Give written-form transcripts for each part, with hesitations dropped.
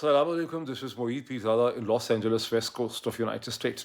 Assalamualaikum, this is Moeed Pizada in Los Angeles, West Coast of United States.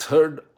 3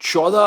14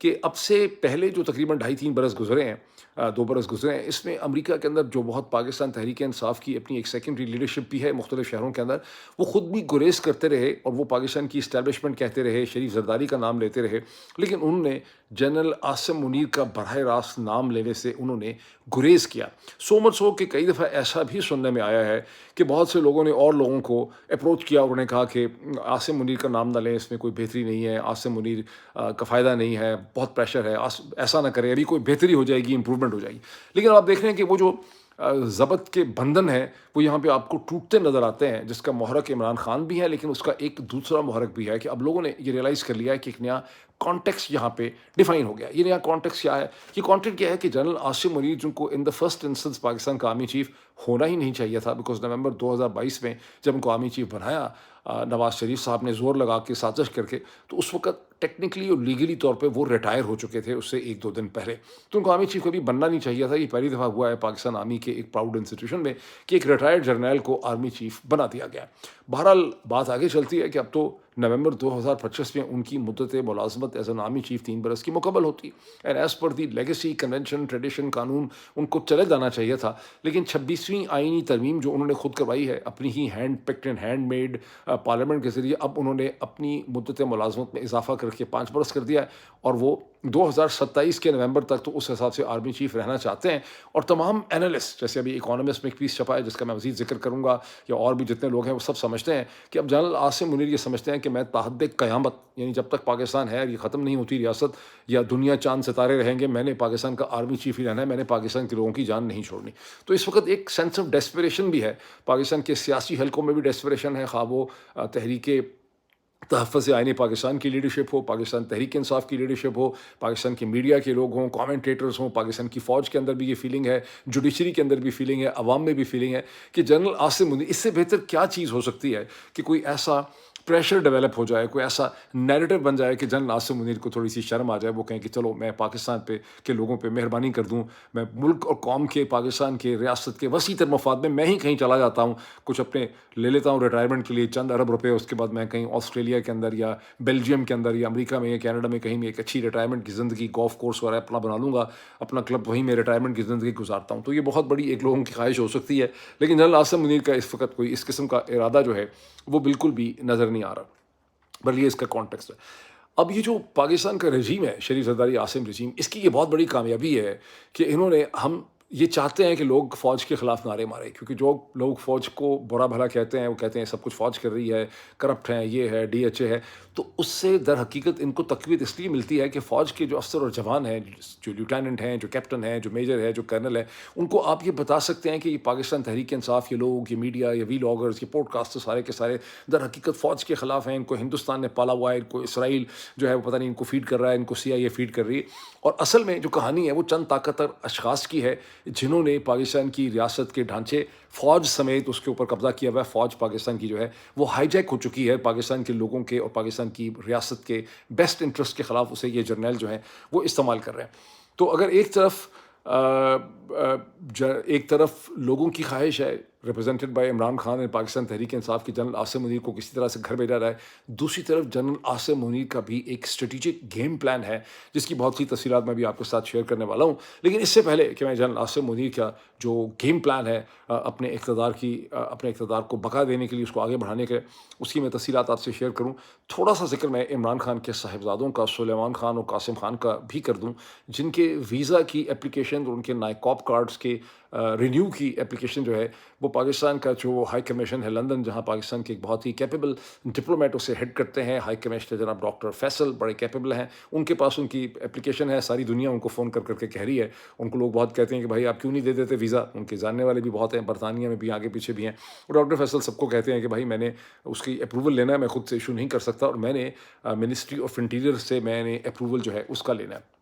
کہ اب سے پہلے جو تقریباً 2.5-3 برس گزرے ہیں، 2 برس گزرے ہیں، اس میں امریکہ کے اندر جو بہت پاکستان تحریک انصاف کی اپنی ایک سیکنڈری لیڈرشپ بھی ہے مختلف شہروں کے اندر، وہ خود بھی گریز کرتے رہے اور وہ پاکستان کی اسٹیبلشمنٹ کہتے رہے، شریف زرداری کا نام لیتے رہے، لیکن انہوں نے جنرل عاصم منیر کا براہ راست نام لینے سے انہوں نے گریز کیا. سو مچ سو کہ کئی دفعہ ایسا بھی سننے میں آیا ہے کہ بہت سے لوگوں نے اور لوگوں کو اپروچ کیا اور انہوں نے کہا کہ عاصم منیر کا نام نہ لیں، اس میں کوئی بہتری نہیں ہے، عاصم منیر کا فائدہ نہیں ہے، بہت پریشر ہے، ایسا نہ کریں، ابھی کوئی بہتری ہو جائے گی، امپرومنٹ ہو جائے گی. لیکن آپ دیکھ رہے ہیں کہ وہ جو ضبط کے بندھن ہیں وہ یہاں پہ آپ کو ٹوٹتے نظر آتے ہیں، جس کا محرک عمران خان بھی ہے، لیکن اس کا ایک دوسرا محرک بھی ہے کہ اب لوگوں نے یہ ریئلائز کر لیا ہے کہ ایک نیا کانٹیکس یہاں پہ ڈیفائن ہو گیا. یہ نیا کانٹیکس کیا ہے؟ یہ کانٹیکٹ کیا ہے کہ جنرل عاصم منیر جن کو ان دا فرسٹ انسٹنس پاکستان کا آرمی چیف ہونا ہی نہیں چاہیے تھا، بیکاز نومبر 2022 میں جب ان کو آرمی چیف بنایا نواز شریف صاحب نے زور لگا کے سازش کر کے، تو اس وقت ٹیکنیکلی اور لیگلی طور پہ وہ ریٹائر ہو چکے تھے اس سے 1-2 دن پہلے. تو ان کو آرمی چیف کبھی بننا نہیں چاہیے تھا. یہ پہلی دفعہ ہوا ہے پاکستان آرمی کے ایک پراؤڈ انسٹیٹیوشن میں کہ ایک ریٹائرڈ جرنیل کو آرمی چیف بنا دیا گیا. بہرحال بات آگے چلتی ہے کہ اب تو نومبر 2025 میں ان کی مدت ملازمت ایز این آرمی چیف 3 برس کی مکمل ہوتی، and as per the legacy convention tradition قانون ان کو چلے جانا چاہیے تھا. لیکن 26ویں آئینی ترمیم جو انہوں نے خود کروائی ہے اپنی ہی hand picked and hand made parliament کے ذریعے، اب انہوں نے اپنی مدت ملازمت میں اضافہ کر کے 5 برس کر دیا ہے، اور وہ 2027 کے نومبر تک تو اس حساب سے آرمی چیف رہنا چاہتے ہیں. اور تمام اینالسٹ، جیسے ابھی اکانومسٹ میں ایک پیس چھپا ہے جس کا میں مزید ذکر کروں گا، یا اور بھی جتنے لوگ ہیں وہ سب سمجھتے ہیں کہ اب جنرل عاصم منیر یہ سمجھتے ہیں کہ میں تحت قیامت، یعنی جب تک پاکستان ہے، یہ ختم نہیں ہوتی ریاست، یا دنیا چاند ستارے رہیں گے، میں نے پاکستان کا آرمی چیف ہی رہنا ہے، میں نے پاکستان کے لوگوں کی جان نہیں چھوڑنی. تو اس وقت ایک سینس آف ڈیسپریشن بھی ہے پاکستان کے سیاسی حلقوں میں، بھی ڈیسپریشن ہے، خواہ وہ تحریک تحفظ آئین پاکستان کی لیڈرشپ ہو، پاکستان تحریک انصاف کی لیڈرشپ ہو، پاکستان کی میڈیا کے لوگ ہوں، کامنٹیٹرز ہوں، پاکستان کی فوج کے اندر بھی یہ فیلنگ ہے، جوڈیشری کے اندر بھی فیلنگ ہے، عوام میں بھی فیلنگ ہے کہ جنرل عاصم منیر، اس سے بہتر کیا چیز ہو سکتی ہے کہ کوئی ایسا پریشر ڈیولپ ہو جائے، کوئی ایسا نیریٹو بن جائے کہ جنرل عاصم منیر کو تھوڑی سی شرم آ جائے، وہ کہیں کہ چلو میں پاکستان پہ کے لوگوں پہ مہربانی کر دوں، میں ملک اور قوم کے، پاکستان کے، ریاست کے وسیع تر مفاد میں ہی کہیں چلا جاتا ہوں، کچھ اپنے لے لیتا ہوں ریٹائرمنٹ کے لیے چند ارب روپے، اس کے بعد میں کہیں آسٹریلیا کے اندر یا بیلجیم کے اندر یا امریکہ میں یا کینیڈا میں کہیں میں ایک اچھی ریٹائرمنٹ کی زندگی، گولف کورس وغیرہ اپنا بنا لوں گا، اپنا کلب وہیں میں ریٹائرمنٹ کی زندگی گزارتا ہوں. تو یہ بہت بڑی ایک لوگوں کی خواہش ہو سکتی ہے، لیکن جنرل عاصم منیر کا اس وقت کوئی اس قسم کا ارادہ جو ہے وہ بالکل بھی نظر نہیں آ رہا. بل یہ اس کا کانٹیکسٹ ہے. اب یہ جو پاکستان کا رجیم ہے، شریف زرداری عاصم رجیم، اس کی یہ بہت بڑی کامیابی ہے کہ انہوں نے، ہم یہ چاہتے ہیں کہ لوگ فوج کے خلاف نعرے مارے، کیونکہ جو لوگ فوج کو برا بھلا کہتے ہیں، وہ کہتے ہیں سب کچھ فوج کر رہی ہے، کرپٹ ہیں، یہ ہے، ڈی ایچ اے ہے، تو اس سے در حقیقت ان کو تقویت اس لیے ملتی ہے کہ فوج کے جو افسر اور جوان ہیں، جو لیوٹیننٹ ہیں، جو کیپٹن ہیں، جو میجر ہے، جو کرنل ہے، ان کو آپ یہ بتا سکتے ہیں کہ یہ پاکستان تحریک انصاف، یہ لوگ، یہ میڈیا، یہ وی لاگرز، یہ پوڈ کاسٹ سارے کے سارے در حقیقت فوج کے خلاف ہیں، ان کو ہندوستان نے پالا ہوا ہے، ان کو اسرائیل جو ہے وہ پتہ نہیں ان کو فیڈ کر رہا ہے، ان کو سی آئی اے فیڈ کر رہی ہے. اور اصل میں جو کہانی ہے وہ چند طاقتور اشخاص کی ہے جنہوں نے پاکستان کی ریاست کے ڈھانچے، فوج سمیت اس کے اوپر قبضہ کیا ہوا ہے. فوج پاکستان کی جو ہے وہ ہائی جیک ہو چکی ہے، پاکستان کے لوگوں کے اور پاکستان کی ریاست کے بیسٹ انٹرسٹ کے خلاف اسے یہ جرنیل جو ہیں وہ استعمال کر رہے ہیں. تو اگر ایک طرف لوگوں کی خواہش ہے ریپرزینٹڈ بائی عمران خان اور پاکستان تحریک انصاف کی جنرل عاصم منیر کو کسی طرح سے گھر بھیجا رہا ہے، دوسری طرف جنرل عاصم منیر کا بھی ایک اسٹریٹجک گیم پلان ہے جس کی بہت سی تفصیلات میں بھی آپ کے ساتھ شیئر کرنے والا ہوں. لیکن اس سے پہلے کہ میں جنرل عاصم منیر کا جو گیم پلان ہے اپنے اقتدار کو بقا دینے کے لیے، اس کو آگے بڑھانے کے، اس کی میں تفصیلات آپ سے شیئر کروں، تھوڑا سا ذکر میں عمران خان کے صاحبزادوں کا، سلیمان خان اور قاسم خان کا بھی کر دوں، جن کے ویزا کی اپلیکیشن اور ان کے نائکاپ کارڈز کے رینیو کی اپلیکیشن جو ہے وہ پاکستان کا جو ہائی کمیشن ہے لندن، جہاں پاکستان کے ایک بہت ہی کیپیبل ڈپلومیٹ اسے ہیڈ کرتے ہیں، ہائی کمیشنر جناب ڈاکٹر فیصل، بڑے کیپیبل ہیں، ان کے پاس ان کی اپلیکیشن ہے. ساری دنیا ان کو فون کر کے کہہ رہی ہے، ان کو لوگ بہت کہتے ہیں کہ بھائی آپ کیوں نہیں دے دیتے ویزا، ان کے جاننے والے بھی بہت ہیں، برطانیہ میں بھی آگے پیچھے بھی ہیں. اور ڈاکٹر فیصل سب کو کہتے ہیں کہ بھائی میں نے اس کی اپروول لینا ہے، میں خود سے ایشو نہیں کر سکتا، اور میں نے منسٹری آف انٹیریئر سے میں نے اپروول جو ہے اس کا لینا ہے.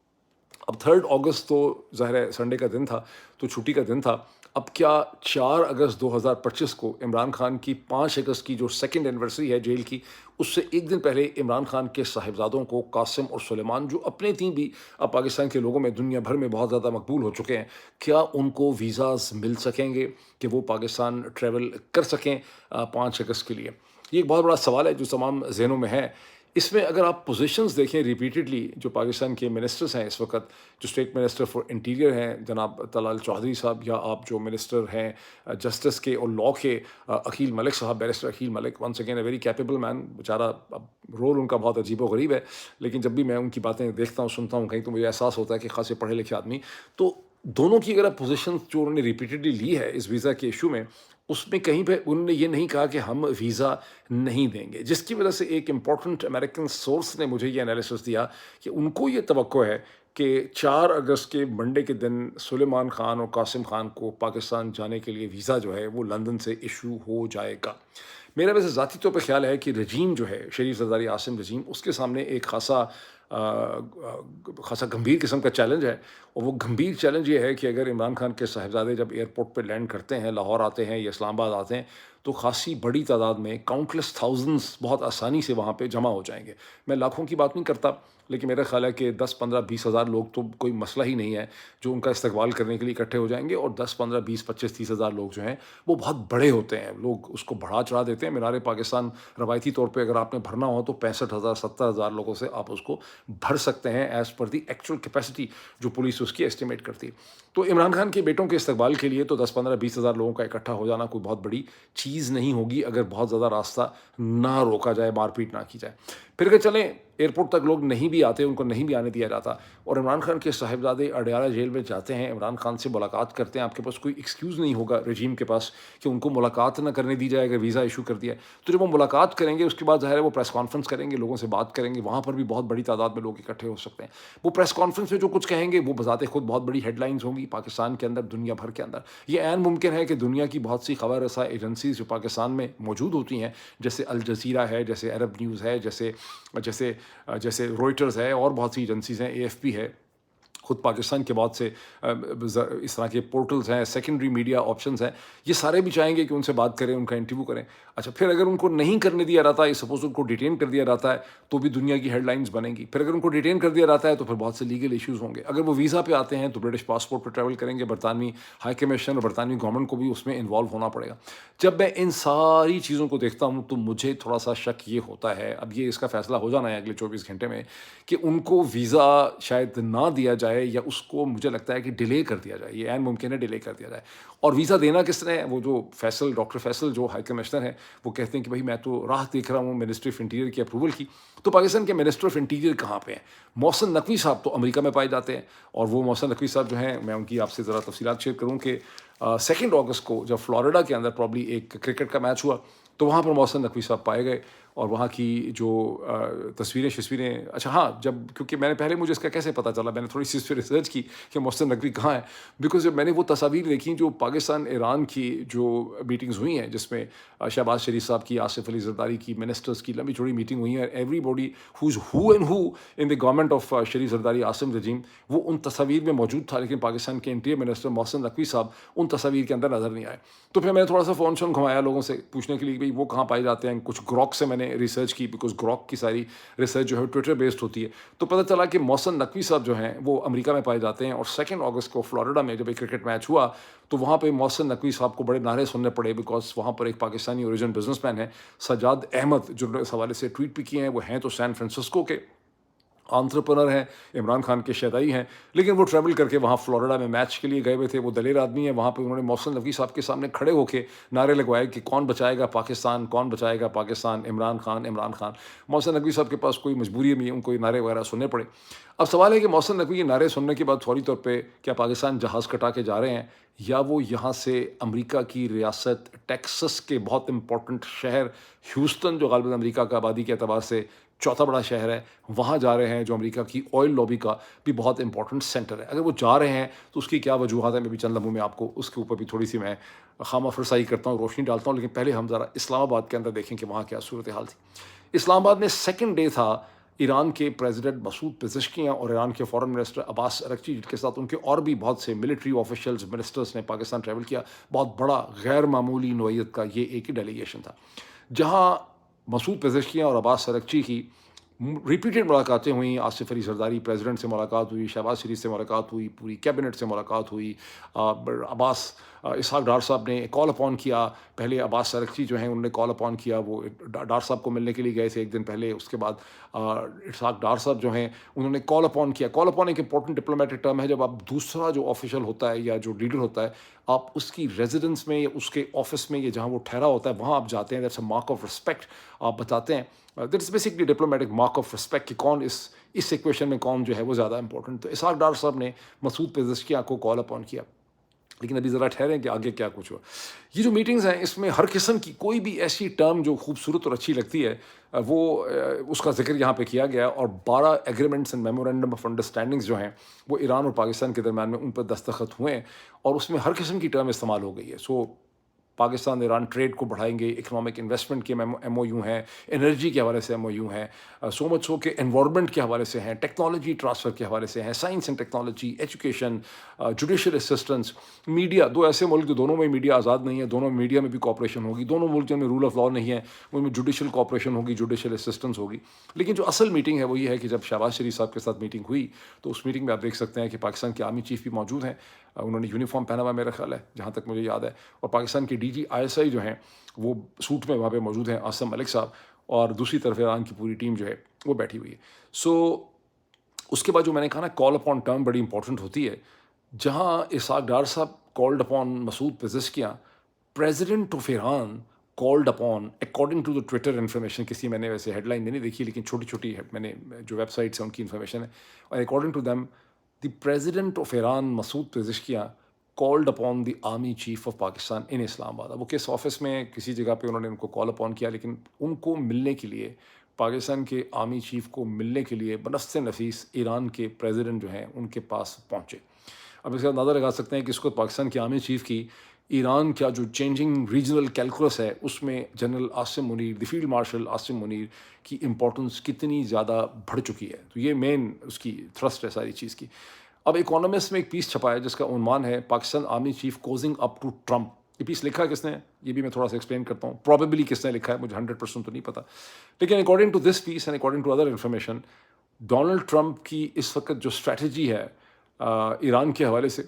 اب 3 اگست تو ظاہر ہے سنڈے کا دن تھا، تو چھٹی کا دن تھا. اب کیا 4 اگست 2025 کو عمران خان کی 5 اگست کی جو سیکنڈ اینیورسری ہے جیل کی، اس سے ایک دن پہلے عمران خان کے صاحبزادوں کو، قاسم اور سلیمان، جو اپنے تین بھی اب پاکستان کے لوگوں میں دنیا بھر میں بہت زیادہ مقبول ہو چکے ہیں، کیا ان کو ویزاز مل سکیں گے کہ وہ پاکستان ٹریول کر سکیں 5 اگست کے لیے؟ یہ ایک بہت بڑا سوال ہے جو تمام ذہنوں میں ہے. اس میں اگر آپ پوزیشنز دیکھیں ریپیٹڈلی جو پاکستان کے منسٹرز ہیں اس وقت، جو اسٹیٹ منسٹر فار انٹیریئر ہیں جناب طلال چودھری صاحب، یا آپ جو منسٹر ہیں جسٹس کے اور لاء کے عقیل ملک صاحب، barrister Aqeel Malik, once again a very capable man, بیچارہ اب رول ان کا بہت عجیب و غریب ہے، لیکن جب بھی میں ان کی باتیں دیکھتا ہوں سنتا ہوں کہیں تو مجھے احساس ہوتا ہے کہ خاصے پڑھے لکھے آدمی. تو دونوں کی اگر آپ پوزیشن جو انہوں نے ریپیٹڈلی لی ہے اس ویزا کے ایشو میں، اس میں کہیں پہ انہوں نے یہ نہیں کہا کہ ہم ویزا نہیں دیں گے، جس کی وجہ سے ایک امپورٹنٹ امریکن سورس نے مجھے یہ انالیسس دیا کہ ان کو یہ توقع ہے کہ 4 اگست کے منڈے کے دن سلیمان خان اور قاسم خان کو پاکستان جانے کے لیے ویزا جو ہے وہ لندن سے ایشو ہو جائے گا. میرا ویسے ذاتی طور پہ خیال ہے کہ رجیم جو ہے شریف زرداری عاصم رجیم، اس کے سامنے ایک خاصا گمبھیر قسم کا چیلنج ہے، اور وہ گمبھیر چیلنج یہ ہے کہ اگر عمران خان کے صاحبزادے جب ایئرپورٹ پہ لینڈ کرتے ہیں، لاہور آتے ہیں یا اسلام آباد آتے ہیں، تو خاصی بڑی تعداد میں کاؤنٹلیس تھاؤزنڈس بہت آسانی سے وہاں پہ جمع ہو جائیں گے. میں لاکھوں کی بات نہیں کرتا، لیکن میرا خیال ہے کہ 10 15 20 ہزار لوگ تو کوئی مسئلہ ہی نہیں ہے جو ان کا استقبال کرنے کے لیے اکٹھے ہو جائیں گے. اور 10 15 20 25 30 ہزار لوگ جو ہیں وہ بہت بڑے ہوتے ہیں، لوگ اس کو بڑھا چڑھا دیتے ہیں. مینار پاکستان روایتی طور پہ اگر آپ نے بھرنا ہو تو 65 ہزار 70 ہزار لوگوں سے آپ اس کو بھر سکتے ہیں as per the actual capacity جو پولیس اس کی ایسٹیمیٹ کرتی ہے. تو عمران خان کے بیٹوں کے استقبال کے لیے تو 10 15 20 ہزار لوگوں کا اکٹھا ہو جانا کوئی بہت بڑی چیز نہیں ہوگی اگر بہت زیادہ راستہ نہ روکا جائے، مار پیٹ نہ کی جائے. پھر اگر چلیں ایئرپورٹ تک لوگ نہیں بھی آتے، ان کو نہیں بھی آنے دیا جاتا، اور عمران خان کے صاحبزادے اڈیالہ جیل میں جاتے ہیں، عمران خان سے ملاقات کرتے ہیں، آپ کے پاس کوئی ایکسکیوز نہیں ہوگا رجیم کے پاس کہ ان کو ملاقات نہ کرنے دی جائے اگر ویزا ایشو کر دیا ہے. تو جب وہ ملاقات کریں گے اس کے بعد ظاہر ہے وہ پریس کانفرنس کریں گے، لوگوں سے بات کریں گے، وہاں پر بھی بہت بڑی تعداد میں لوگ اکٹھے ہو سکتے ہیں. وہ پریس کانفرنس میں جو کچھ کہیں گے وہ بذات خود بہت بڑی ہیڈ لائنز ہوں گی پاکستان کے اندر، دنیا بھر کے اندر. یہ عین ممکن ہے کہ دنیا کی بہت سی خبر رساں ایجنسیز جو پاکستان میں موجود ہوتی ہیں، جیسے الجزیرہ ہے، جیسے عرب نیوز ہے، جیسے روئٹرز ہے، اور بہت سی ایجنسیز ہیں، AFP ہے، خود پاکستان کے بہت سے اس طرح کے پورٹلز ہیں، سیکنڈری میڈیا آپشنز ہیں، یہ سارے بھی چاہیں گے کہ ان سے بات کریں، ان کا انٹرویو کریں. اچھا، پھر اگر ان کو نہیں کرنے دیا جاتا ہے، سپوز ان کو ڈیٹین کر دیا جاتا ہے، تو بھی دنیا کی ہیڈ لائنز بنیں گی. پھر اگر ان کو ڈیٹین کر دیا جاتا ہے تو پھر بہت سے لیگل ایشوز ہوں گے. اگر وہ ویزا پہ آتے ہیں تو برٹش پاسپورٹ پہ ٹریول کریں گے، برطانوی ہائی کمیشن اور برطانوی گورنمنٹ کو بھی اس میں انوالو ہونا پڑے گا. جب میں ان ساری چیزوں کو دیکھتا ہوں تو مجھے تھوڑا سا شک یہ ہوتا ہے، اب یہ اس کا فیصلہ ہو جانا ہے اگلے 24 گھنٹے میں، کہ ان کو ویزا شاید نہ دیا جائے، یا اس کو مجھے لگتا ہے کہ ڈیلے کر دیا جائے. یہ عین ممکن ہے ڈیلے کر دیا جائے. اور ویزا دینا کس طرح ہے؟ وہ جو ڈاکٹر فیصل جو ہائی کمشنر ہیں، وہ کہتے ہیں کہ بھائی میں تو راہ دیکھ رہا ہوں منسٹری آف انٹیریئر کی اپروول کی. تو پاکستان کے منسٹر آف انٹیریئر کہاں پہ ہیں؟ محسن نقوی صاحب تو امریکہ میں پائے جاتے ہیں، اور وہ محسن نقوی صاحب جو ہیں، میں ان کی آپ سے ذرا تفصیلات شیئر کروں کہ 2 اگست کو جب فلوریڈا کے اندر پرابلی ایک کرکٹ کا میچ ہوا تو وہاں پر محسن نقوی صاحب پائے گئے. اور وہاں کی جو تصویریں اچھا ہاں، جب کیونکہ میں نے پہلے مجھے اس کا کیسے پتہ چلا، میں نے تھوڑی سی اس پہ ریسرچ کی کہ محسن نقوی کہاں ہے. بیکاز جب میں نے وہ تصاویر دیکھی جو پاکستان ایران کی جو میٹنگز ہوئی ہیں، جس میں شہباز شریف صاحب کی، آصف علی زرداری کی، منسٹرز کی لمبی چوڑی میٹنگ ہوئی ہے، everybody who's who and who in the government of Sharif Zardari Asim regime, وہ ان تصاویر میں موجود تھا. لیکن پاکستان کے انٹیریئر منسٹر محسن نقوی صاحب ان تصاویر کے اندر نظر نہیں آئے. تو پھر میں نے تھوڑا سا فون گھمایا لوگوں سے پوچھنے کے لیے کہ بھائی وہ کہاں پائے جاتے ہیں. کچھ گروک سے میں نے ریسرچ کی، بیکاز گروک کی ساری ریسرچ جو ہے ٹویٹر بیسڈ ہوتی ہے. تو پتہ چلا کہ محسن نقوی صاحب جو ہیں وہ امریکہ میں پائے جاتے ہیں. اور 2 اگست کو فلوریڈا میں جب ایک کرکٹ میچ ہوا تو وہاں پہ محسن نقوی صاحب کو بڑے نعرے سننے پڑے، بیکاز وہاں پر ایک پاکستانی اوریجن بزنس مین ہے سجاد احمد، جو اس حوالے سے ٹویٹ بھی کیے ہیں. وہ ہیں تو سین فرانسسکو کے انٹرپرنر ہیں، عمران خان کے شہدائی ہیں، لیکن وہ ٹریول کر کے وہاں فلوریڈا میں میچ کے لیے گئے ہوئے تھے. وہ دلیر آدمی ہیں. وہاں پہ انہوں نے محسن نقوی صاحب کے سامنے کھڑے ہو کے نعرے لگوائے کہ کون بچائے گا پاکستان، کون بچائے گا پاکستان، عمران خان، عمران خان. محسن نقوی صاحب کے پاس کوئی مجبوری نہیں، ان کو یہ نعرے وغیرہ سننے پڑے. اب سوال ہے کہ محسن نقوی یہ نعرے سننے کے بعد فوری طور پہ کیا پاکستان جہاز کٹا کے جا رہے ہیں، یا وہ یہاں سے امریکہ کی ریاست ٹیکسس کے بہت امپورٹنٹ شہر ہیوسٹن، جو غالباً امریکہ کا آبادی کے اعتبار سے چوتھا بڑا شہر ہے، وہاں جا رہے ہیں، جو امریکہ کی آئل لابی کا بھی بہت امپورٹنٹ سینٹر ہے. اگر وہ جا رہے ہیں تو اس کی کیا وجوہات ہیں، میں بھی چند لمحوں میں آپ کو اس کے اوپر بھی تھوڑی سی میں خامہ فرسائی کرتا ہوں، روشنی ڈالتا ہوں. لیکن پہلے ہم ذرا اسلام آباد کے اندر دیکھیں کہ وہاں کیا صورتحال تھی. اسلام آباد میں سیکنڈ ڈے تھا ایران کے پریزیڈنٹ مسعود پزشکیان اور ایران کے فارن منسٹر عباس اراغچی، جن کے ساتھ ان کے اور بھی بہت سے ملٹری آفیشلز، منسٹرز نے پاکستان ٹریول کیا. بہت بڑا غیر معمولی نوعیت کا یہ ایک ہی ڈیلیگیشن تھا، جہاں مسعود پزشکیان اور عباس اراغچی کی ریپیٹڈ ملاقاتیں ہوئیں. آصف علی زرداری پریزیڈنٹ سے ملاقات ہوئی، شہباز شریف سے ملاقات ہوئی، پوری کیبنٹ سے ملاقات ہوئی. عباس اسحاق ڈار صاحب نے کال اپون کیا. پہلے عباس سرخسی جو ہیں انہوں نے کال اپون کیا, وہ ڈار صاحب کو ملنے کے لیے گئے تھے ایک دن پہلے. اس کے بعد اسحاق ڈار صاحب جو ہیں انہوں نے کال اپون کیا. کال اپون ایک امپورٹنٹ ڈپلومیٹک ٹرم ہے. جب آپ دوسرا جو آفیشیل ہوتا ہے یا جو لیڈر ہوتا ہے, آپ اس کی ریزیڈنس میں یا اس کے آفس میں یا جہاں وہ ٹھہرا ہوتا ہے وہاں آپ جاتے ہیں. That's a mark of respect. آپ بتاتے ہیں, that is basically diplomatic mark of respect کہ کون اس ایکویشن میں کون جو ہے وہ زیادہ امپورٹنٹ. تو اسحاق ڈار صاحب نے مسعود پزشکیان کو کال اپون کیا. لیکن ابھی ذرا ٹھہریں کہ آگے کیا کچھ ہوا. یہ جو میٹنگز ہیں اس میں ہر قسم کی کوئی بھی ایسی ٹرم جو خوبصورت اور اچھی لگتی ہے وہ اس کا ذکر یہاں پہ کیا گیا. اور 12 agreements and memorandum of understandings جو ہیں وہ ایران اور پاکستان کے درمیان میں ان پر دستخط ہوئے ہیں, اور اس میں ہر قسم کی ٹرم استعمال ہو گئی ہے. سو پاکستان ایران ٹریڈ کو بڑھائیں گے, اکنامک انویسٹمنٹ کے ایم او یو ہیں, انرجی کے حوالے سے ایم او یو ہیں, سو مچ سو کہ انوائرمنٹ کے حوالے سے ہیں, ٹیکنالوجی ٹرانسفر کے حوالے سے ہیں, science and technology, education, judicial assistance, media. دو ایسے ملک جو دونوں میں میڈیا آزاد نہیں ہے, دونوں میں میڈیا میں بھی کوآپریشن ہوگی. دونوں ملک جن میں رول آف لا نہیں ہے ان میں جوڈیشل کوآپریشن ہوگی, جوڈیشل اسسٹنس ہوگی. لیکن جو اصل میٹنگ ہے وہ یہ ہے کہ جب شہباز شریف صاحب کے ساتھ میٹنگ ہوئی تو اس میٹنگ میں آپ دیکھ سکتے ہیں کہ پاکستان کے آرمی چیف بھی موجود ہیں. انہوں نے یونیفارم پہنا ہوا میرا خیال ہے جہاں تک مجھے یاد ہے, اور پاکستان کے D G I S I جو ہیں وہ سوٹ میں وہاں پہ موجود ہیں, عاصم ملک صاحب, اور دوسری طرف ایران کی پوری ٹیم جو ہے وہ بیٹھی ہوئی ہے. سو اس کے بعد جو میں نے کہا نا کال اپون ٹرم بڑی امپورٹنٹ ہوتی ہے. جہاں اسحاق ڈار صاحب called upon Masoud Pezeshkian, president of Iran called upon according to the Twitter information, کسی میں نے ویسے ہیڈ لائن نہیں دیکھی لیکن چھوٹی چھوٹی میں نے جو ویب سائٹس ہیں ان کی انفارمیشن ہے, اور according to them the president of Iran Masoud Pezeshkian called upon the army chief of Pakistan in Islamabad. وہ کس آفس میں کسی جگہ پہ انہوں نے ان کو کال اپون کیا, لیکن ان کو ملنے کے لیے, پاکستان کے آرمی چیف کو ملنے کے لیے بنفس نفیس ایران کے پریزیڈنٹ جو ہیں ان کے پاس پہنچے. اب اس کا اندازہ لگا سکتے ہیں کہ اس کو پاکستان کے آرمی چیف کی ایران کا جو چینجنگ ریجنل کیلکولس ہے اس میں جنرل عاصم منیر, دی فیلڈ مارشل عاصم منیر کی امپورٹنس کتنی زیادہ بڑھ چکی ہے. تو یہ مین اس کی تھرسٹ ہے ساری چیز کی. اب اکانومسٹ میں ایک پیس چھپا ہے جس کا عنوان ہے Pakistan army chief کوزنگ up to Trump. یہ پیس لکھا کس نے, یہ بھی میں تھوڑا سا ایکسپلین کرتا ہوں. پروبیبلی کس نے لکھا ہے مجھے 100% تو نہیں پتا, لیکن according to this piece and according to other information, Donald Trump کی اس وقت جو اسٹریٹجی ہے ایران کے حوالے سے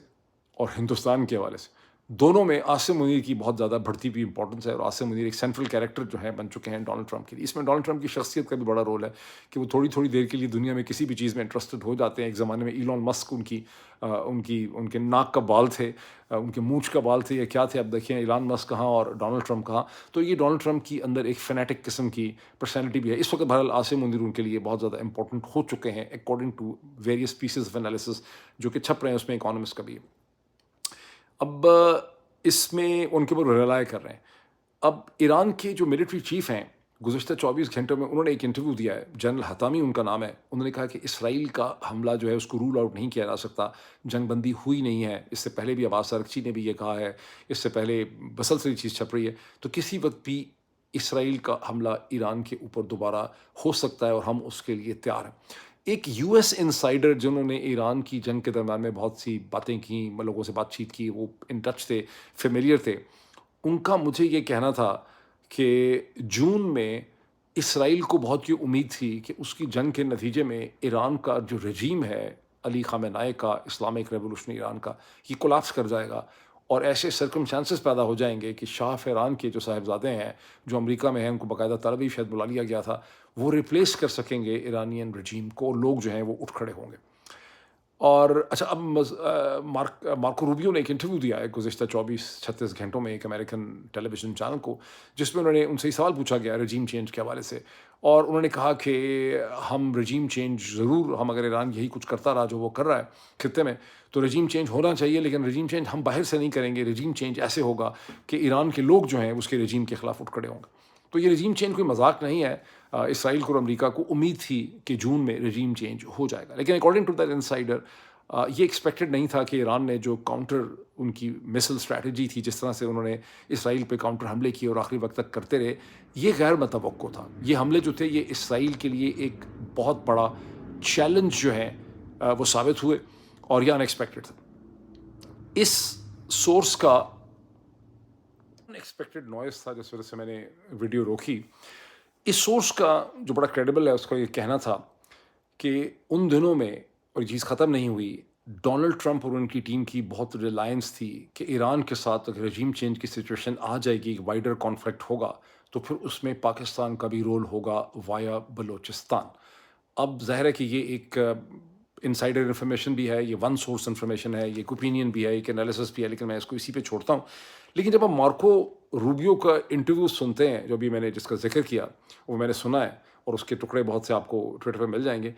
اور ہندوستان کے حوالے سے, دونوں میں عاصم منیر کی بہت زیادہ بڑھتی ہوئی امپورٹنس ہے. اور عاصم منیر ایک سینٹرل کیریکٹر جو ہے بن چکے ہیں ڈونلڈ ٹرمپ کے لیے. اس میں ڈونلڈ ٹرمپ کی شخصیت کا بھی بڑا رول ہے کہ وہ تھوڑی تھوڑی دیر کے لیے دنیا میں کسی بھی چیز میں انٹرسٹڈ ہو جاتے ہیں. ایک زمانے میں ایلون مسک ان کے ناک کا بال تھے, ان کے مونچھ کا بال تھے یا کیا تھے, اب دیکھیں ایلون مسک کہاں اور ڈونلڈ ٹرمپ کہاں. تو یہ ڈونلڈ ٹرمپ کی اندر ایک فینیٹک قسم کی پرسنالٹی بھی ہے. اس وقت بہرحال عاصم منیر ان کے لیے بہت زیادہ امپورٹنٹ ہو چکے ہیں according to various pieces of analysis جو کہ چھپ رہے ہیں اس میں اکانومسٹ کا بھی. اب اس میں ان کے اوپر ریلائے کر رہے ہیں. اب ایران کے جو ملٹری چیف ہیں گزشتہ 24 گھنٹوں میں انہوں نے ایک انٹرویو دیا ہے, جنرل حطامی ان کا نام ہے. انہوں نے کہا کہ اسرائیل کا حملہ جو ہے اس کو رول آؤٹ نہیں کیا جا سکتا, جنگ بندی ہوئی نہیں ہے. اس سے پہلے بھی عباس ارغچی نے بھی یہ کہا ہے, اس سے پہلے مسلسل چیز چھپ رہی ہے. تو کسی وقت بھی اسرائیل کا حملہ ایران کے اوپر دوبارہ ہو سکتا ہے اور ہم اس کے لیے تیار ہیں. ایک یو ایس انسائڈر جنہوں نے ایران کی جنگ کے درمیان میں بہت سی باتیں کیں, لوگوں سے بات چیت کی, وہ ان ٹچ تھے, فیملیئر تھے, ان کا مجھے یہ کہنا تھا کہ جون میں اسرائیل کو بہت یہ امید تھی کہ اس کی جنگ کے نتیجے میں ایران کا جو رجیم ہے علی خامنہ کا, اسلامک ریولوشن ایران کا, یہ کولاپس کر جائے گا, اور ایسے سرکمسٹانسز پیدا ہو جائیں گے کہ شاہ آف ایران کے جو صاحبزادے ہیں جو امریکہ میں ہیں, ان کو باقاعدہ طلبی شاید بلا لیا گیا تھا, وہ ریپلیس کر سکیں گے ایرانین رجیم کو, اور لوگ جو ہیں وہ اٹھ کھڑے ہوں گے. اور اچھا, اب مارکو روبیو نے ایک انٹرویو دیا ہے گزشتہ 24-36 گھنٹوں میں ایک امریکن ٹیلی ویژن چینل کو, جس میں انہوں نے ان سے سوال پوچھا گیا رجیم چینج کے حوالے سے, اور انہوں نے کہا کہ ہم رجیم چینج ضرور, ہم اگر ایران یہی کچھ کرتا رہا جو وہ کر رہا ہے خطے میں تو رجیم چینج ہونا چاہیے, لیکن رجیم چینج ہم باہر سے نہیں کریں گے. رجیم چینج ایسے ہوگا کہ ایران کے لوگ جو ہیں اس کے رجیم کے خلاف اٹھ کھڑے ہوں گے. تو یہ رجیم چینج کوئی مذاق نہیں ہے. اسرائیل کو اور امریکہ کو امید تھی کہ جون میں رجیم چینج ہو جائے گا, لیکن اکارڈنگ ٹو دیٹ انسائڈر یہ ایکسپیکٹڈ نہیں تھا کہ ایران نے جو کاؤنٹر ان کی میسل اسٹریٹجی تھی, جس طرح سے انہوں نے اسرائیل پہ کاؤنٹر حملے کیے اور آخری وقت تک کرتے رہے, یہ غیر متوقع تھا. یہ حملے جو تھے یہ اسرائیل کے لیے ایک بہت بڑا چیلنج جو ہے وہ ثابت ہوئے, اور یہ ان ایکسپیکٹڈ تھا. اس سورس کا ان ایکسپیکٹڈ نوائز تھا جس وجہ سے میں نے ویڈیو روکی. اس سورس کا جو بڑا کریڈیبل ہے اس کا یہ کہنا تھا کہ ان دنوں میں, اور یہ چیز ختم نہیں ہوئی, ڈونلڈ ٹرمپ اور ان کی ٹیم کی بہت ریلائنس تھی کہ ایران کے ساتھ اگر رجیم چینج کی سچویشن آ جائے گی، ایک وائڈر کانفلکٹ ہوگا تو پھر اس میں پاکستان کا بھی رول ہوگا وایا بلوچستان۔ اب ظاہر ہے کہ یہ ایک انسائڈر انفارمیشن بھی ہے، یہ ون سورس انفارمیشن ہے، یہ ایک اوپینین بھی ہے، ایک انالیسس بھی ہے، لیکن میں اس کو اسی پہ چھوڑتا ہوں۔ لیکن جب ہم مارکو روبیو کا انٹرویو سنتے ہیں، جو بھی میں نے جس کا ذکر کیا وہ میں نے سنا ہے، اور اس کے ٹکڑے بہت سے آپ کو ٹویٹر پہ مل جائیں گے۔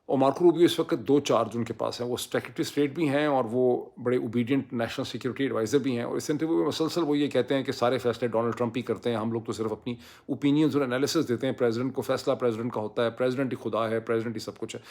اور مارکو روبیو اس وقت 2 چارج ان کے پاس ہیں، وہ سیکرٹری اسٹیٹ بھی ہیں اور وہ بڑے اوبیڈینٹ نیشنل سیکورٹی ایڈوائزر بھی ہیں، اور اس انٹرویو میں مسلسل وہ یہ کہتے ہیں کہ سارے فیصلے ڈونلڈ ٹرمپ ہی کرتے ہیں، ہم لوگ تو صرف اپنی اوپینینز اور انالیسس دیتے ہیں، پریزیڈنٹ کو فیصلہ پریزیڈنٹ کا ہوتا ہے، پریزیڈنٹ ہی خدا ہے، پریزیڈنٹ ہی سب کچھ ہے۔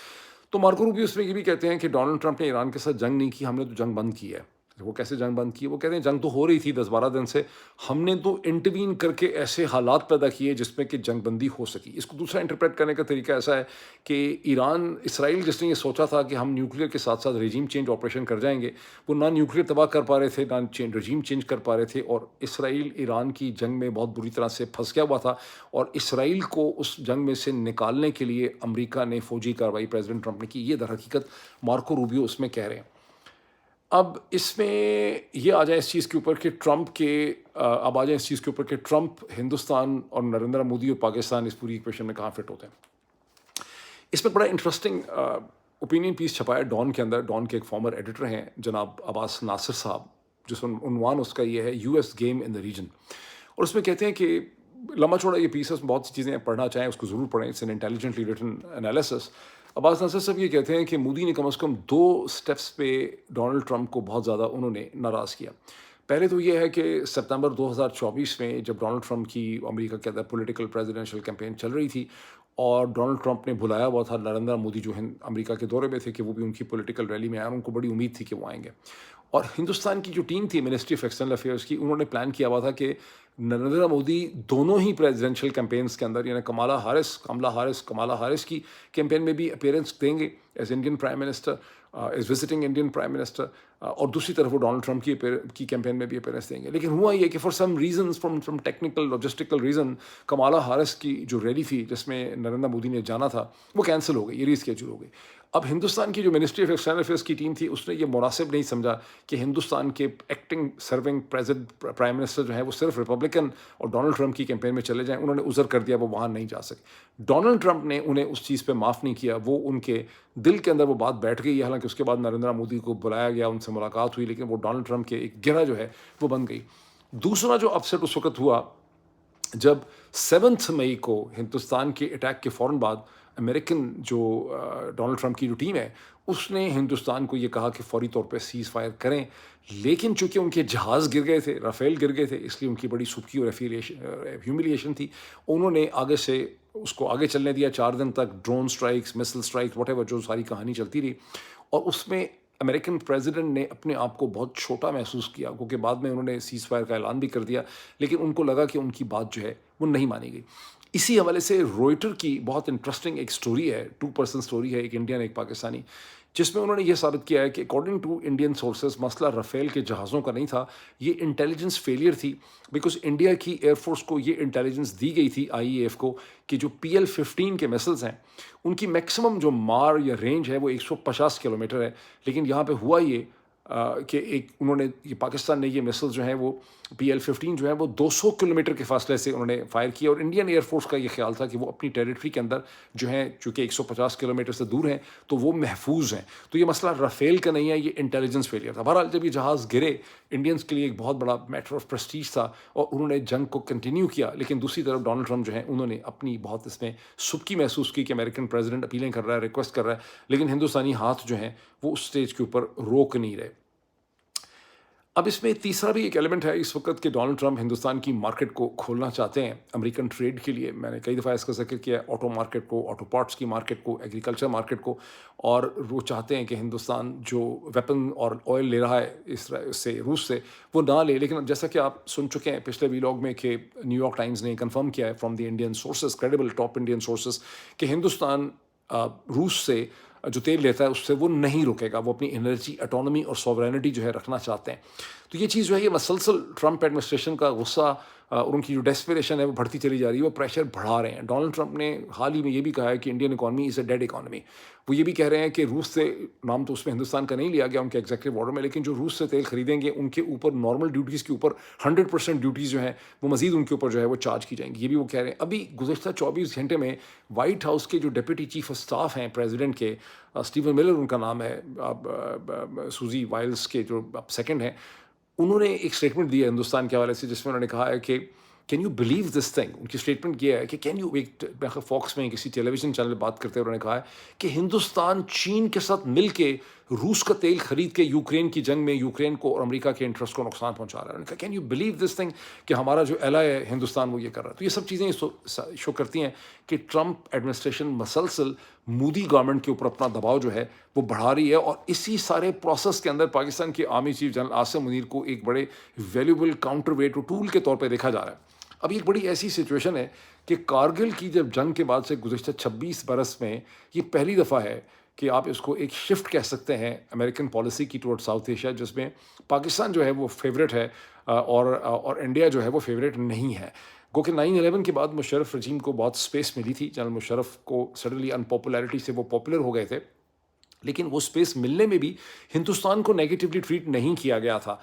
تو مارکو روبیو اس میں یہ بھی کہتے ہیں کہ ڈونلڈ ٹرمپ نے ایران کے ساتھ جنگ نہیں کی، ہم نے تو جنگ بند کی ہے۔ وہ کیسے جنگ بند کی؟ وہ کہتے ہیں جنگ تو ہو رہی تھی 10-12 دن سے، ہم نے تو انٹروین کر کے ایسے حالات پیدا کیے جس میں کہ جنگ بندی ہو سکی۔ اس کو دوسرا انٹرپریٹ کرنے کا طریقہ ایسا ہے کہ اسرائیل جس نے یہ سوچا تھا کہ ہم نیوکلیر کے ساتھ ساتھ رجیم چینج آپریشن کر جائیں گے، وہ نہ نیوکلیر تباہ کر پا رہے تھے، نہ رجیم چینج کر پا رہے تھے، اور اسرائیل ایران کی جنگ میں بہت بری طرح سے پھنس گیا ہوا تھا، اور اسرائیل کو اس جنگ میں سے نکالنے کے لیے امریکہ نے فوجی کارروائی پریزیڈنٹ ٹرمپ نے کی۔ یہ در حقیقت مارکو روبیو اس میں کہہ رہے ہیں۔ اب اس میں یہ آ جائیں اس چیز کے اوپر کہ ٹرمپ ہندوستان اور نریندر مودی اور پاکستان اس پوری ایکویشن میں کہاں فٹ ہوتے ہیں۔ اس میں بڑا انٹرسٹنگ اوپینین پیس چھپا ہے ڈان کے اندر۔ ڈان کے ایک فارمر ایڈیٹر ہیں جناب عباس ناصر صاحب، جس عنوان اس کا یہ ہے U S game in the region, اور اس میں کہتے ہیں کہ لمبا چوڑا یہ پیس ہے، اس میں بہت سی چیزیں پڑھنا چاہیں اس کو ضرور پڑھیں، it's an intelligently written analysis. Abbas Nasir صاحب یہ کہتے ہیں کہ مودی نے کم از کم 2 سٹیپس پہ ڈونلڈ ٹرمپ کو بہت زیادہ انہوں نے ناراض کیا۔ پہلے تو یہ ہے کہ سپتمبر 2024 میں جب ڈونلڈ ٹرمپ کی امریکہ کے اندر پولیٹیکل پریزیڈنشیل کیمپین چل رہی تھی، اور ڈونلڈ ٹرمپ نے بلایا ہوا تھا نریندر مودی جو امریکہ کے دورے میں تھے کہ وہ بھی ان کی پولیٹیکل ریلی میں آئے، ان کو بڑی امید تھی کہ وہ آئیں گے، اور ہندوستان کی جو ٹیم تھی منسٹری آف ایکسٹرنل افیئرس کی، انہوں نے پلان کیا ہوا تھا کہ نریندر مودی دونوں ہی پریزیڈنشیل کیمپینز کے اندر، یعنی کمالا ہارس کی کیمپین میں بھی اپیئرنس دیں گے as Indian prime minister, as visiting Indian prime minister, اور دوسری طرف وہ ڈونلڈ ٹرمپ کی کیمپین میں بھی اپیئرنس دیں گے۔ لیکن ہوا یہ کہ for some reasons, from technical logistical reason, Kamala Harris کی جو ریلی تھی جس میں نریندر مودی نے جانا تھا وہ کینسل ہو گئی، یہ ری اسکیجول ہو گئی۔ اب ہندوستان کی جو منسٹری آف ایکسٹرنل افیئرس کی ٹیم تھی اس نے یہ مناسب نہیں سمجھا کہ ہندوستان کے ایکٹنگ سرونگ پرائم منسٹر جو ہیں وہ صرف ریپبلکن اور ڈونلڈ ٹرمپ کی کیمپین میں چلے جائیں، انہوں نے عذر کر دیا وہ وہاں نہیں جا سکے۔ ڈونلڈ ٹرمپ نے انہیں اس چیز پہ معاف نہیں کیا، وہ ان کے دل کے اندر وہ بات بیٹھ گئی، حالانکہ اس کے بعد نریندر مودی کو بلایا گیا، ان سے ملاقات ہوئی، لیکن وہ ڈونلڈ ٹرمپ کے ایک گرہ جو ہے وہ بن گئی۔ دوسرا جو اپسیٹ اس وقت ہوا جب 7 مئی کو ہندوستان کے اٹیک کے فوراً بعد امریکن جو ڈونلڈ ٹرمپ کی جو ٹیم ہے اس نے ہندوستان کو یہ کہا کہ فوری طور پہ سیز فائر کریں، لیکن چونکہ ان کے جہاز گر گئے تھے، رافیل گر گئے تھے، اس لیے ان کی بڑی سبکی اور ہیوملیشن تھی، انہوں نے آگے سے اس کو آگے چلنے دیا 4 دن تک، ڈرون سٹرائکس، مسل سٹرائکس، واٹ ایور، جو ساری کہانی چلتی رہی، اور اس میں امریکن پریزیڈنٹ نے اپنے آپ کو بہت چھوٹا محسوس کیا، کیونکہ بعد میں انہوں نے سیز فائر کا اعلان بھی کر دیا، لیکن ان کو لگا کہ ان کی بات جو ہے وہ نہیں مانی گئی۔ اسی حوالے سے روئٹر کی بہت انٹرسٹنگ ایک سٹوری ہے، 2 پرسن سٹوری ہے، ایک انڈین ایک پاکستانی، جس میں انہوں نے یہ ثابت کیا ہے کہ اکارڈنگ ٹو انڈین سورسز مسئلہ رافیل کے جہازوں کا نہیں تھا، یہ انٹیلیجنس فیلئر تھی، بیکاز انڈیا کی ایئر فورس کو یہ انٹیلیجنس دی گئی تھی IEF کو کہ جو PL-15 کے میسلز ہیں ان کی میکسیمم جو مار یا رینج ہے وہ 150 کلومیٹر ہے، لیکن یہاں پہ ہوا یہ کہ انہوں نے پاکستان نے یہ میسلز جو ہیں وہ PL-15 جو ہے وہ 200 کلومیٹر کے فاصلے سے انہوں نے فائر کیا، اور انڈین ایئر فورس کا یہ خیال تھا کہ وہ اپنی ٹیریٹری کے اندر جو ہیں چونکہ 150 کلومیٹر سے دور ہیں تو وہ محفوظ ہیں، تو یہ مسئلہ رافیل کا نہیں ہے، یہ انٹیلیجنس فیلئر تھا۔ بہرحال جب یہ جہاز گرے انڈینس کے لیے ایک بہت بڑا میٹر آف پریسٹیج تھا، اور انہوں نے جنگ کو کنٹینیو کیا، لیکن دوسری طرف ڈونلڈ ٹرمپ جو ہیں انہوں نے اپنی بہت اس میں سبکی محسوس کی کہ امریکن پریزیڈنٹ اپیلیں کر رہا ہے، ریکویسٹ کر رہا ہے، لیکن ہندوستانی ہاتھ جو ہیں وہ اس سٹیج کے اوپر روک نہیں رہے۔ اب اس میں تیسرا بھی ایک ایلیمنٹ ہے اس وقت کہ ڈونلڈ ٹرمپ ہندوستان کی مارکیٹ کو کھولنا چاہتے ہیں امریکن ٹریڈ کے لیے۔ میں نے کئی دفعہ اس کا ذکر کیا ہے، آٹو مارکیٹ کو، آٹو پارٹس کی مارکیٹ کو، ایگریکلچر مارکیٹ کو، اور وہ چاہتے ہیں کہ ہندوستان جو ویپن اور آئل لے رہا ہے اس سے روس سے وہ نہ لے، لیکن جیسا کہ آپ سن چکے ہیں پچھلے ویلاگ میں کہ نیو یارک ٹائمز نے کنفرم کیا ہے from the Indian sources, credible top Indian sources, کہ ہندوستان روس سے جو تیل لیتا ہے اس سے وہ نہیں رکے گا، وہ اپنی انرجی اٹانومی اور سوورینٹی جو ہے رکھنا چاہتے ہیں۔ تو یہ چیز جو ہے یہ مسلسل ٹرمپ ایڈمنسٹریشن کا غصہ اور ان کی جو ڈیسپریشن ہے وہ بڑھتی چلی جا رہی ہے، وہ پریشر بڑھا رہے ہیں. ڈونلڈ ٹرمپ نے حال ہی میں یہ بھی کہا ہے کہ Indian economy is a dead economy. وہ یہ بھی کہہ رہے ہیں کہ روس سے، نام تو اس میں ہندوستان کا نہیں لیا گیا ان کے ایگزیکٹو آرڈر میں، لیکن جو روس سے تیل خریدیں گے ان کے اوپر نارمل ڈیوٹیز کے اوپر 100% ڈیوٹیز جو ہیں وہ مزید ان کے اوپر جو ہے وہ چارج کی جائیں گی. یہ بھی وہ کہہ رہے ہیں. ابھی گزشتہ 24 گھنٹے میں وائٹ ہاؤس کے جو ڈپٹی چیف آف اسٹاف ہیں پریزیڈنٹ کے، اسٹیون ملر ان کا نام ہے، سوزی وائلز کے جو سیکنڈ ہیں، انہوں نے ایک اسٹیٹمنٹ دی ہے ہندوستان کے حوالے سے، جس میں انہوں نے کہا ہے کہ can you believe this thing. ان کی اسٹیٹمنٹ یہ ہے کہ کین یو، ایک فاکس میں کسی ٹیلی ویژن چینل میں بات کرتے ہوئے انہوں نے کہا ہے کہ ہندوستان چین کے ساتھ مل کے روس کا تیل خرید کے یوکرین کی جنگ میں یوکرین کو اور امریکہ کے انٹرسٹ کو نقصان پہنچا رہا ہے. انہوں نے کہا can you believe this thing کہ ہمارا جو ایلائی ہے ہندوستان وہ یہ کر رہا ہے. تو یہ سب چیزیں شو کرتی ہیں کہ ٹرمپ ایڈمنسٹریشن مسلسل مودی گورنمنٹ کے اوپر اپنا دباؤ جو ہے وہ بڑھا رہی ہے، اور اسی سارے پروسیس کے اندر پاکستان کے army chief general Asim Munir کو ایک بڑے ویلیوبل کاؤنٹر ویٹ ٹول کے طور پہ دیکھا جا رہا ہے. اب ایک بڑی ایسی سچویشن ہے کہ کارگل کی جب جنگ کے بعد سے گزشتہ 26 برس میں یہ پہلی دفعہ ہے کہ آپ اس کو ایک شفٹ کہہ سکتے ہیں امریکن پالیسی کی ٹورڈ ساؤتھ ایشیا، جس میں پاکستان جو ہے وہ فیوریٹ ہے اور انڈیا جو ہے وہ فیوریٹ نہیں ہے. گو کہ 9/11 کے بعد مشرف رجیم کو بہت سپیس ملی تھی. جنرل مشرف کو سڈنلی ان پاپولیرٹی سے وہ پاپولر ہو گئے تھے، لیکن وہ سپیس ملنے میں بھی ہندوستان کو نیگیٹیولی ٹریٹ نہیں کیا گیا تھا.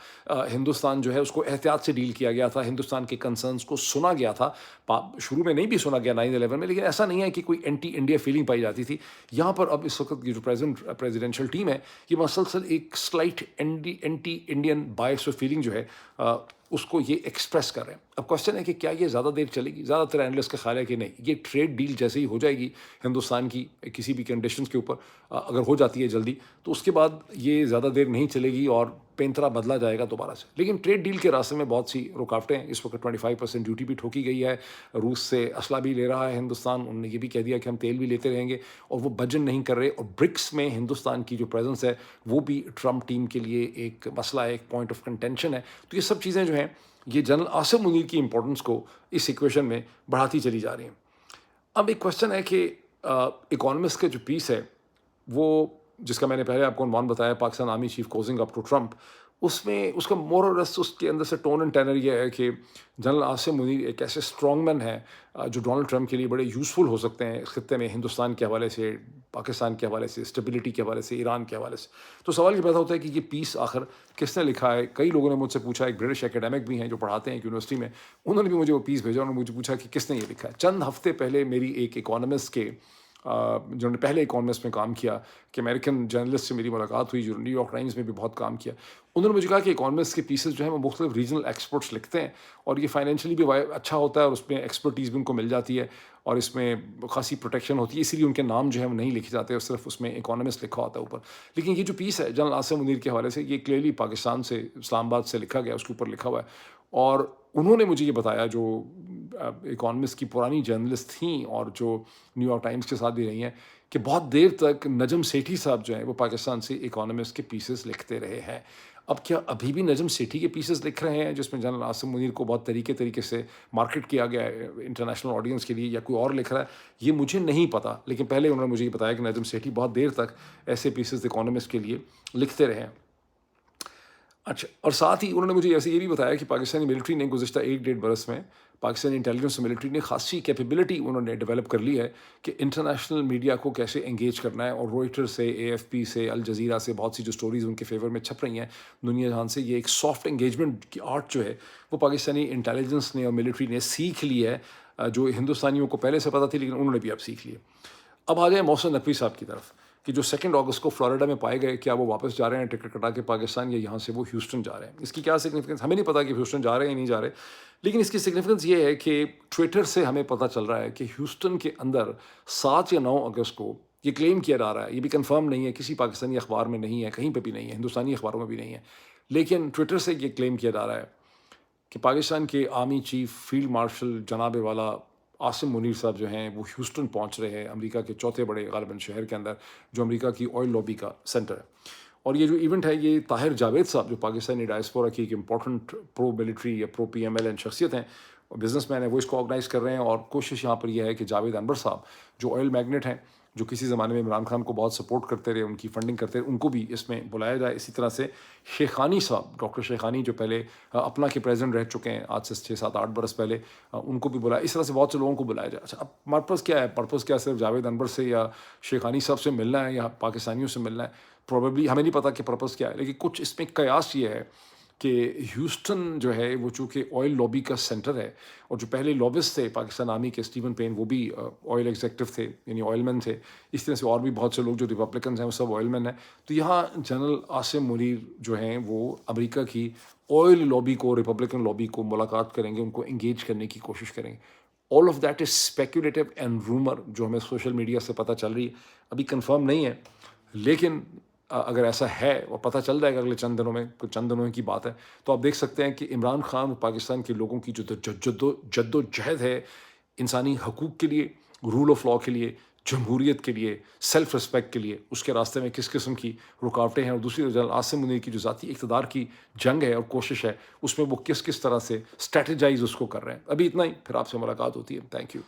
ہندوستان جو ہے اس کو احتیاط سے ڈیل کیا گیا تھا. ہندوستان کے کنسرنس کو سنا گیا تھا. شروع میں نہیں بھی سنا گیا 9/11 میں، لیکن ایسا نہیں ہے کہ کوئی اینٹی انڈیا فیلنگ پائی جاتی تھی. یہاں پر اب اس وقت کی جو پریزیڈینشیل ٹیم ہے یہ مسلسل ایک سلائٹ اینٹی انڈین بائس اور فیلنگ جو ہے اس کو یہ ایکسپریس کر رہے ہیں. اب کوشچن ہے کہ کیا یہ زیادہ دیر چلے گی؟ زیادہ تر اینالسٹ کا خیال ہے کہ نہیں، یہ ٹریڈ ڈیل جیسے ہی ہو جائے گی ہندوستان کی کسی بھی کنڈیشنز کے اوپر، اگر ہو جاتی ہے جلدی، تو اس کے بعد یہ زیادہ دیر نہیں چلے گی اور پینترا بدلا جائے گا دوبارہ سے. لیکن ٹریڈ ڈیل کے راستے میں بہت سی رکاوٹیں ہیں. اس وقت 25% ڈیوٹی بھی ٹھوکی گئی ہے. روس سے اسلحہ بھی لے رہا ہے ہندوستان. انہوں نے یہ بھی کہہ دیا کہ ہم تیل بھی لیتے رہیں گے، اور وہ بجن نہیں کر رہے. اور برکس میں ہندوستان کی جو پریزنس ہے وہ بھی ٹرمپ ٹیم کے لیے ایک مسئلہ ہے، ایک پوائنٹ آف کنٹینشن ہے. تو یہ سب چیزیں جو ہیں یہ جنرل عاصم منیر کی امپورٹنس کو اس ایکویشن میں بڑھاتی چلی جا رہی ہیں. اب ایک کوشچن ہے کہ اکانومسٹ کا جو پیس ہے وہ، جس کا میں نے پہلے آپ کو عنوان بتایا، Pakistan army chief کوزنگ up to Trump, اس میں اس کا مور اور لیس اس کے اندر سے ٹون اینڈ ٹینر یہ ہے کہ جنرل عاصم منیر ایک ایسے اسٹرانگ مین ہیں جو ڈونلڈ ٹرمپ کے لیے بڑے یوزفل ہو سکتے ہیں اس خطے میں، ہندوستان کے حوالے سے، پاکستان کے حوالے سے، اسٹیبلٹی کے حوالے سے، ایران کے حوالے سے. تو سوال یہ پیدا ہوتا ہے کہ یہ پیس آخر کس نے لکھا ہے؟ کئی لوگوں نے مجھ سے پوچھا، ایک برٹش اکیڈمک بھی ہیں جو پڑھاتے ہیں ایک یونیورسٹی میں، انہوں نے بھی مجھے وہ پیس بھیجا. انہوں نے مجھے پوچھا کہ کس نے یہ لکھا ہے. چند ہفتے پہلے میری ایک اکانومسٹ کے جنہوں نے پہلے اکانومسٹ میں کام کیا، کہ امریکن جرنلسٹ سے میری ملاقات ہوئی جو نیو یارک ٹائمز میں بھی بہت کام کیا، انہوں نے مجھے کہا کہ اکانومسٹ کے پیسز جو ہیں وہ مختلف ریجنل ایکسپرٹس لکھتے ہیں، اور یہ فائنینشلی بھی اچھا ہوتا ہے، اور اس میں ایکسپرٹیز بھی ان کو مل جاتی ہے، اور اس میں خاصی پروٹیکشن ہوتی ہے. اسی لیے ان کے نام جو ہے وہ نہیں لکھے جاتے، اور صرف اس میں اکانومسٹ لکھا ہوتا ہے اوپر. لیکن یہ جو پیس ہے جنرل عاصم منیر کے حوالے سے، یہ کلیئرلی پاکستان سے، اسلام آباد سے لکھا گیا، اس کے اوپر لکھا ہوا ہے. اور انہوں نے مجھے یہ بتایا، جو اکانومسٹ کی پرانی جرنلسٹ تھیں اور جو نیو یارک ٹائمز کے ساتھ بھی رہی ہیں، کہ بہت دیر تک نجم سیٹھی صاحب جو ہیں وہ پاکستان سے اکانومسٹ کے پیسز لکھتے رہے ہیں. اب کیا ابھی بھی نجم سیٹھی کے پیسز لکھ رہے ہیں جس میں جنرل عاصم منیر کو بہت طریقے سے مارکیٹ کیا گیا ہے انٹرنیشنل آڈینس کے لیے، یا کوئی اور لکھ رہا ہے؟ یہ مجھے نہیں پتا. لیکن پہلے انہوں نے مجھے یہ بتایا کہ نجم سیٹھی بہت دیر تک ایسے پیسز اکانومسٹ کے لیے لکھتے رہے ہیں. اچھا، اور ساتھ ہی انہوں نے مجھے ایسے یہ بھی بتایا کہ پاکستانی ملٹری نے گزشتہ 1-1.5 برس میں، پاکستانی انٹیلیجنس ملٹری نے خاصی کیپیبلٹی انہوں نے ڈیولپ کر لی ہے کہ انٹرنیشنل میڈیا کو کیسے انگیج کرنا ہے. اور روئٹر سے، AFP سے، الجزیرہ سے بہت سی جو سٹوریز ان کے فیور میں چھپ رہی ہیں دنیا جہان سے، یہ ایک سافٹ انگیجمنٹ کی آرٹ جو ہے وہ پاکستانی انٹیلیجنس نے اور ملٹری نے سیکھ لی ہے، جو ہندوستانیوں کو پہلے سے پتہ تھی لیکن انہوں نے بھی اب سیکھ لی ہے. اب آ جائیں محسن نقوی صاحب کی طرف، کہ جو 2 اگست کو فلوریڈا میں پائے گئے، کیا وہ واپس جا رہے ہیں ٹکٹ کٹا کے پاکستان، یا یہاں سے وہ ہیوسٹن جا رہے ہیں؟ اس کی کیا سگنیفیکنس ہمیں نہیں پتا کہ ہیوسٹن جا رہے ہیں یا نہیں جا رہے، لیکن اس کی سگنیفیکنس یہ ہے کہ ٹویٹر سے ہمیں پتہ چل رہا ہے کہ ہیوسٹن کے اندر 7 یا 9 اگست کو یہ کلیم کیا جا رہا ہے، یہ بھی کنفرم نہیں ہے، کسی پاکستانی اخبار میں نہیں ہے، کہیں پہ بھی نہیں ہے، ہندوستانی اخباروں میں بھی نہیں ہے، لیکن ٹویٹر سے یہ کلیم کیا جا رہا ہے کہ پاکستان کے آرمی چیف فیلڈ مارشل جناب والا عاصم منیر صاحب جو ہیں وہ ہیوسٹن پہنچ رہے ہیں، امریکہ کے چوتھے بڑے غالباً شہر کے اندر، جو امریکہ کی آئل لابی کا سینٹر ہے. اور یہ جو ایونٹ ہے، یہ طاہر جاوید صاحب جو پاکستانی ڈائسپورا کی ایک امپورٹنٹ پرو ملٹری یا پرو PMLN شخصیت ہیں، بزنس مین ہیں، وہ اس کو آرگنائز کر رہے ہیں. اور کوشش یہاں پر یہ ہے کہ جاوید انور صاحب جو آئل میگنیٹ ہیں جو کسی زمانے میں عمران خان کو بہت سپورٹ کرتے رہے، ان کی فنڈنگ کرتے رہے، ان کو بھی اس میں بلایا جائے. اسی طرح سے شیخانی صاحب، ڈاکٹر شیخانی جو پہلے اپنا کے پریزیڈنٹ رہ چکے ہیں آج سے 6 7 8 برس پہلے، ان کو بھی بلایا. اس طرح سے بہت سے لوگوں کو بلایا جائے. اچھا، اب پرپز کیا ہے؟ پرپز کیا صرف جاوید انور سے یا شیخانی صاحب سے ملنا ہے یا پاکستانیوں سے ملنا ہے؟ پروبیبلی ہمیں نہیں پتا کہ پرپز کیا ہے، لیکن کچھ اس میں قیاس یہ ہے کہ ہیوسٹن جو ہے وہ چونکہ آئل لابی کا سینٹر ہے، اور جو پہلے لابسٹ تھے پاکستان آرمی کے، اسٹیون پین، وہ بھی آئل ایگزیکٹو تھے، یعنی آئل مین تھے. اس طرح سے اور بھی بہت سے لوگ جو ریپبلکنز ہیں وہ سب آئل مین ہیں. تو یہاں جنرل عاصم منیر جو ہیں وہ امریکہ کی آئل لابی کو، ریپبلکن لابی کو ملاقات کریں گے، ان کو انگیج کرنے کی کوشش کریں گے. All of that is speculative and rumour, جو ہمیں سوشل میڈیا سے پتہ چل رہی ہے، ابھی کنفرم نہیں ہے. لیکن اگر ایسا ہے اور پتہ چل جائے گا اگلے چند دنوں میں، کچھ چند دنوں کی بات ہے، تو آپ دیکھ سکتے ہیں کہ عمران خان اور پاکستان کے لوگوں کی جو جد و جہد ہے انسانی حقوق کے لیے، رول آف لاء کے لیے، جمہوریت کے لیے، سیلف رسپیکٹ کے لیے، اس کے راستے میں کس قسم کی رکاوٹیں ہیں. اور دوسری جنرل عاصم منیر کی جو ذاتی اقتدار کی جنگ ہے اور کوشش ہے، اس میں وہ کس طرح سے اسٹریٹجائز اس کو کر رہے ہیں. ابھی اتنا ہی، پھر آپ سے ملاقات ہوتی ہے. Thank you.